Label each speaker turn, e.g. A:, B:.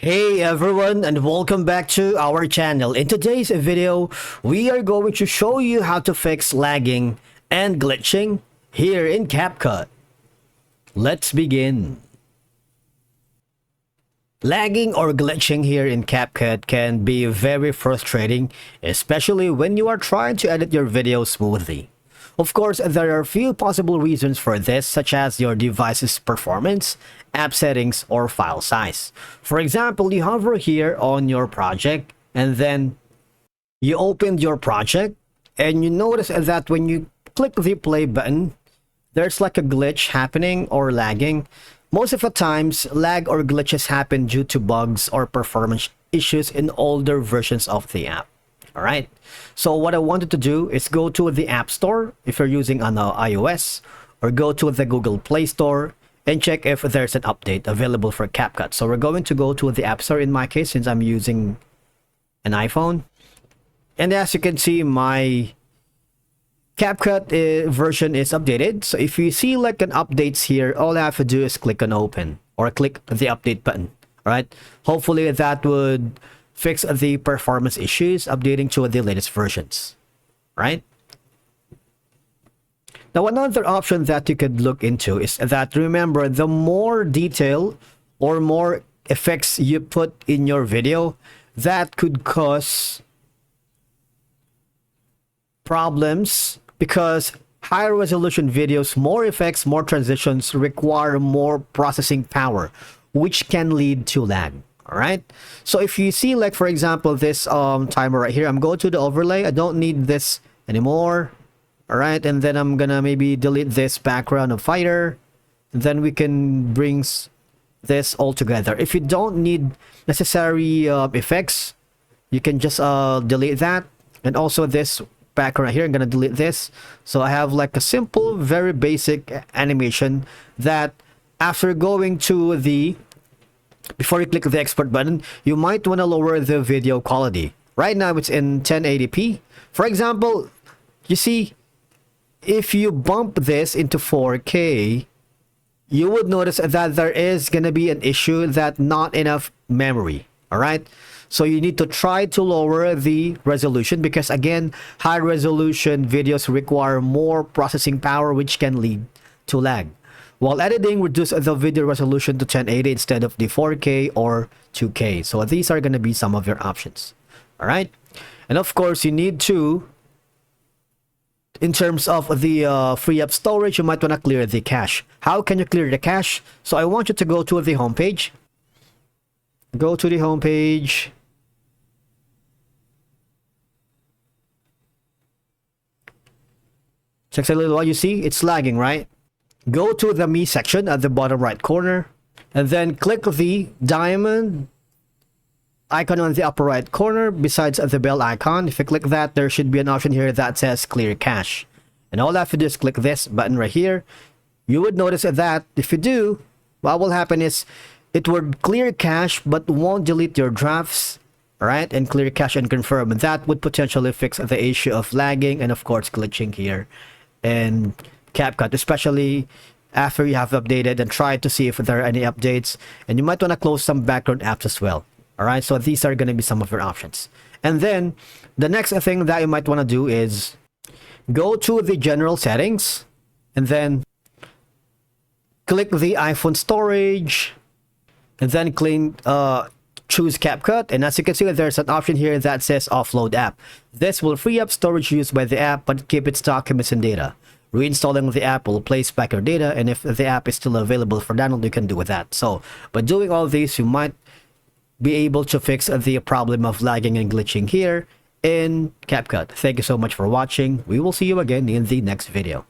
A: Hey everyone, and welcome back to our channel. In today's video, we are going to show you how to fix lagging and glitching here in Capcut. Let's begin. Lagging or glitching here in Capcut can be very frustrating, especially when you are trying to edit your video smoothly. Of course, there are a few possible reasons for this, such as your device's performance, app settings, or file size. For example, you hover here on your project, and then you open your project, and you notice that when you click the play button, there's like a glitch happening or lagging. Most of the times, lag or glitches happen due to bugs or performance issues in older versions of the app. All right. So what I wanted to do is go to the App Store if you're using on iOS, or go to the Google Play Store and check if there's an update available for Capcut. So we're going to go to the App Store in my case, since I'm using an iPhone. And as you can see, my Capcut version is updated. So if you see like an updates here, all I have to do is click on open or click the update button. All right. Hopefully that would fix the performance issues updating to the latest versions, right? Now, another option that you could look into is that, remember, the more detail or more effects you put in your video, that could cause problems, because higher resolution videos, more effects, more transitions require more processing power, which can lead to lag. All right. So if you see, like, for example, this timer right here, I'm going to the overlay. I don't need this anymore. All right. And then I'm gonna maybe delete this background of fighter. Then we can bring this all together. If you don't need necessary effects, you can just delete that. And also this background right here, I'm gonna delete this. So I have like a simple, very basic animation that, after going to the, before you click the export button, you might want to lower the video quality. Right now it's in 1080p. For example, you see, if you bump this into 4K, you would notice that there is going to be an issue that not enough memory. All right. So you need to try to lower the resolution, because again, high resolution videos require more processing power, which can lead to lag. While editing, reduce the video resolution to 1080 instead of the 4K or 2K. So these are going to be some of your options. All right. And of course, you need to, in terms of the free up storage, you might want to clear the cache. How can you clear the cache? So I want you to go to the home page. Go to the home page. Takes a little while. You see, it's lagging, right? Go to the Me section at the bottom right corner, and then click the diamond icon on the upper right corner besides the bell icon. If you click that, there should be an option here that says clear cache. And all I have to do is click this button right here. You would notice that if you do, what will happen is it would clear cache but won't delete your drafts. All right, and clear cache and confirm. And that would potentially fix the issue of lagging and of course glitching here and Capcut, especially after you have updated and tried to see if there are any updates. And you might want to close some background apps as well. All right, so these are going to be some of your options. And then the next thing that you might want to do is go to the general settings, and then click the iPhone storage, and then choose Capcut. And as you can see, there's an option here that says offload app. This will free up storage used by the app but keep its documents and data. Reinstalling the app will place back your data, and if the app is still available for download, you can do with that. So by doing all these, you might be able to fix the problem of lagging and glitching here in Capcut. Thank you so much for watching. We will see you again in the next video.